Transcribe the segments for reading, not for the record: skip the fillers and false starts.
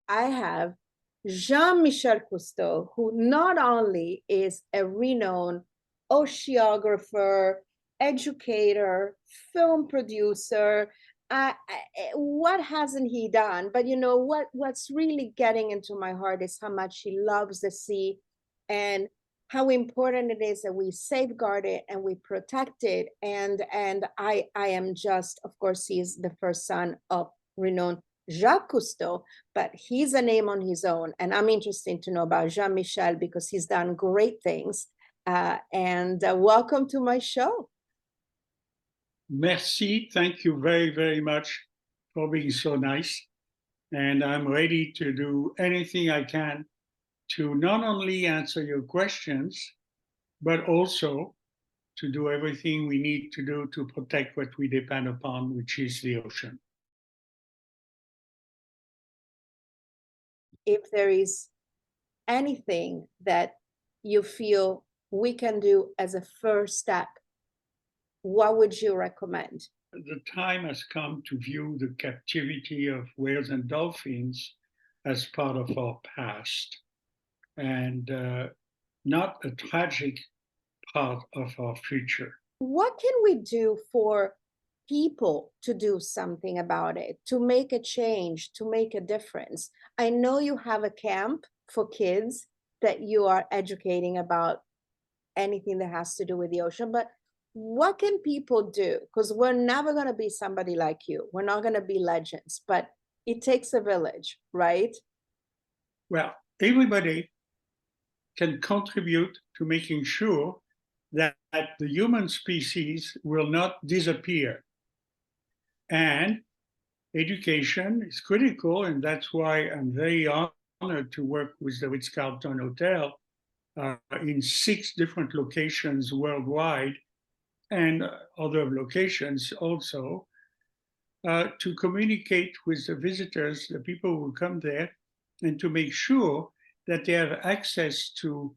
I have Jean Michel Cousteau, who not only is a renowned oceanographer, educator, film producer. What hasn't he done? But you know what's really getting into my heart is how much he loves the sea and how important it is that we safeguard it and we protect it. And I am just, of course, he's the first son of renowned Jacques Cousteau, but he's a name on his own. And I'm interested to know about Jean Michel because he's done great things. And welcome to my show. Merci. Thank you very, very much for being so nice. And I'm ready to do anything I can to not only answer your questions, but also to do everything we need to do to protect what we depend upon, which is the ocean. If there is anything that you feel we can do as a first step, what would you recommend? The time has come to view the captivity of whales and dolphins as part of our past and not a tragic part of our future. What can we do for people to do something about it, to make a change, to make a difference? I know you have a camp for kids that you are educating about anything that has to do with the ocean, but what can people do? Because we're never going to be somebody like you. We're not going to be legends, but it takes a village, right? Well, everybody can contribute to making sure that the human species will not disappear. And education is critical, and that's why I'm very honored to work with the Ritz-Carlton Hotel in 6 different locations worldwide and other locations also, to communicate with the visitors, the people who come there, and to make sure that they have access to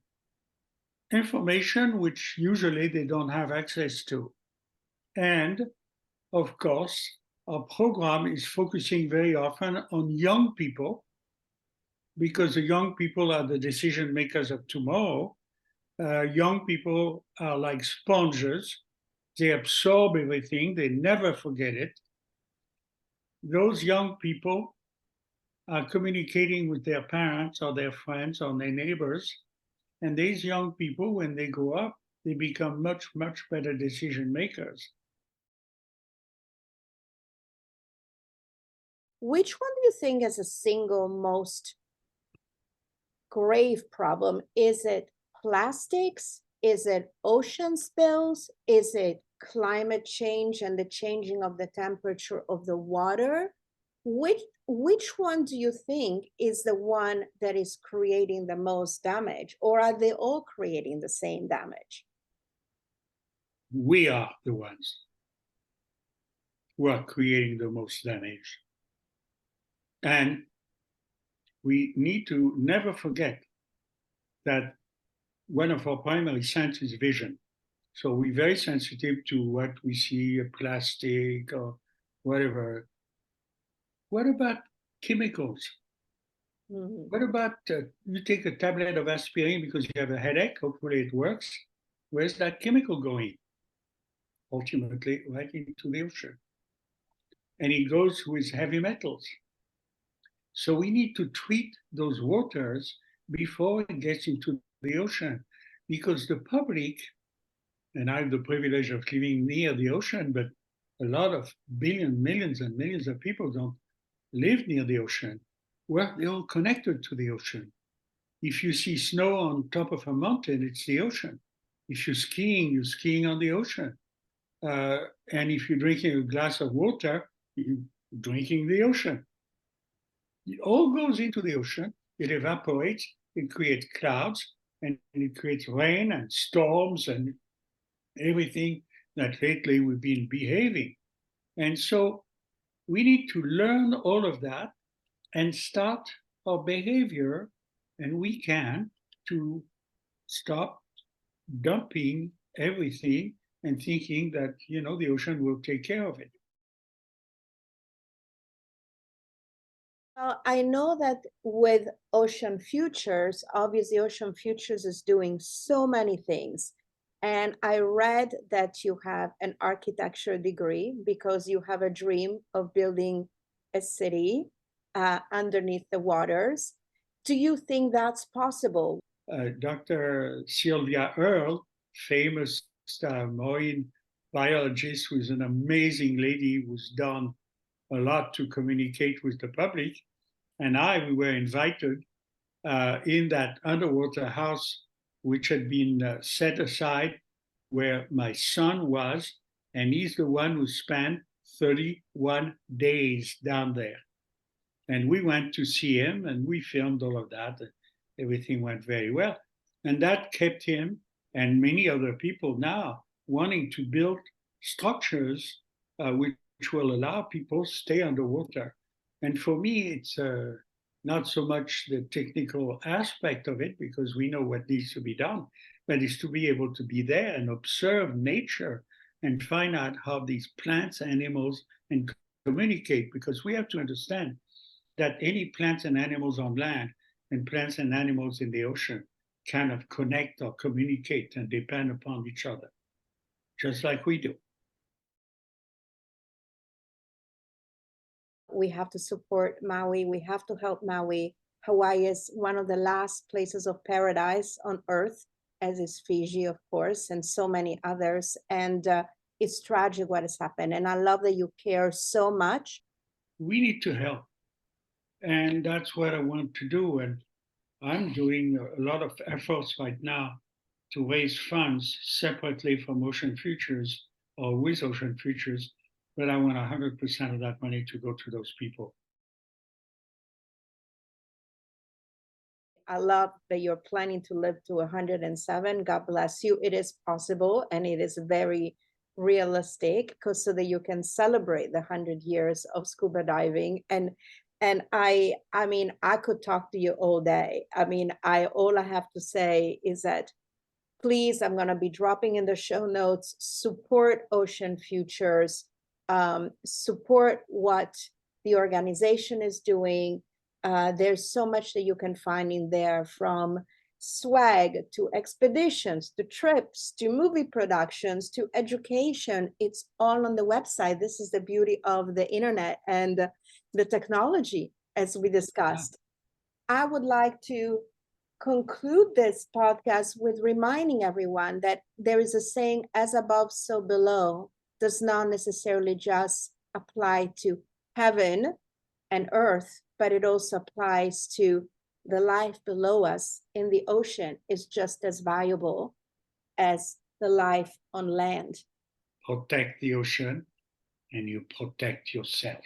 information which usually they don't have access to. And of course, our program is focusing very often on young people because the young people are the decision makers of tomorrow. Young people are like sponges. They absorb everything. They never forget it. Those young people are communicating with their parents or their friends or their neighbors. And these young people, when they grow up, they become much, much better decision makers. Which one do you think is the single most grave problem? Is it plastics? Is it ocean spills? Is it climate change and the changing of the temperature of the water? Which one do you think is the one that is creating the most damage, or are they all creating the same damage? We are the ones who are creating the most damage. And we need to never forget that one of our primary senses is vision. So we're very sensitive to what we see, plastic or whatever. What about chemicals? Mm-hmm. What about you take a tablet of aspirin because you have a headache, hopefully it works. Where's that chemical going? Ultimately, right into the ocean. And it goes with heavy metals. So we need to treat those waters before it gets into the ocean, because the public, and I have the privilege of living near the ocean, but a lot of millions and millions of people don't live near the ocean. Well, they're all connected to the ocean. If you see snow on top of a mountain, it's the ocean. If you're skiing on the ocean. And if you're drinking a glass of water, you're drinking the ocean. It all goes into the ocean, it evaporates, it creates clouds, and it creates rain and storms and everything that lately we've been behaving. And so we need to learn all of that and start our behavior, and we can, to stop dumping everything and thinking that, the ocean will take care of it. I know that with Ocean Futures, obviously Ocean Futures is doing so many things. And I read that you have an architecture degree because you have a dream of building a city underneath the waters. Do you think that's possible? Dr. Sylvia Earle, famous marine biologist, who's an amazing lady who's done a lot to communicate with the public, and we were invited in that underwater house, which had been set aside where my son was, and he's the one who spent 31 days down there. And we went to see him, and we filmed all of that. Everything went very well. And that kept him and many other people now wanting to build structures which will allow people to stay underwater. And for me, it's not so much the technical aspect of it, because we know what needs to be done, but it's to be able to be there and observe nature and find out how these plants, animals, and communicate, because we have to understand that any plants and animals on land and plants and animals in the ocean kind of connect or communicate and depend upon each other, just like we do. We have to support Maui. We have to help Maui. Hawaii is one of the last places of paradise on earth, as is Fiji, of course, and so many others. And it's tragic what has happened. And I love that you care so much. We need to help. And that's what I want to do. And I'm doing a lot of efforts right now to raise funds separately from Ocean Futures or with Ocean Futures, but I want 100% of that money to go to those people. I love that you're planning to live to 107. God bless you. It is possible, and it is very realistic, because so that you can celebrate the 100 years of scuba diving. And I mean, I could talk to you all day. I mean, all I have to say is that please, I'm going to be dropping in the show notes, support Ocean Futures, support what the organization is doing. There's so much that you can find in there, from swag to expeditions to trips to movie productions to education. It's all on the website. This is the beauty of the internet and the technology, as we discussed. I would like to conclude this podcast with reminding everyone that there is a saying, as above, so below, does not necessarily just apply to heaven and earth, but it also applies to the life below us in the ocean is just as valuable as the life on land. Protect the ocean and you protect yourself.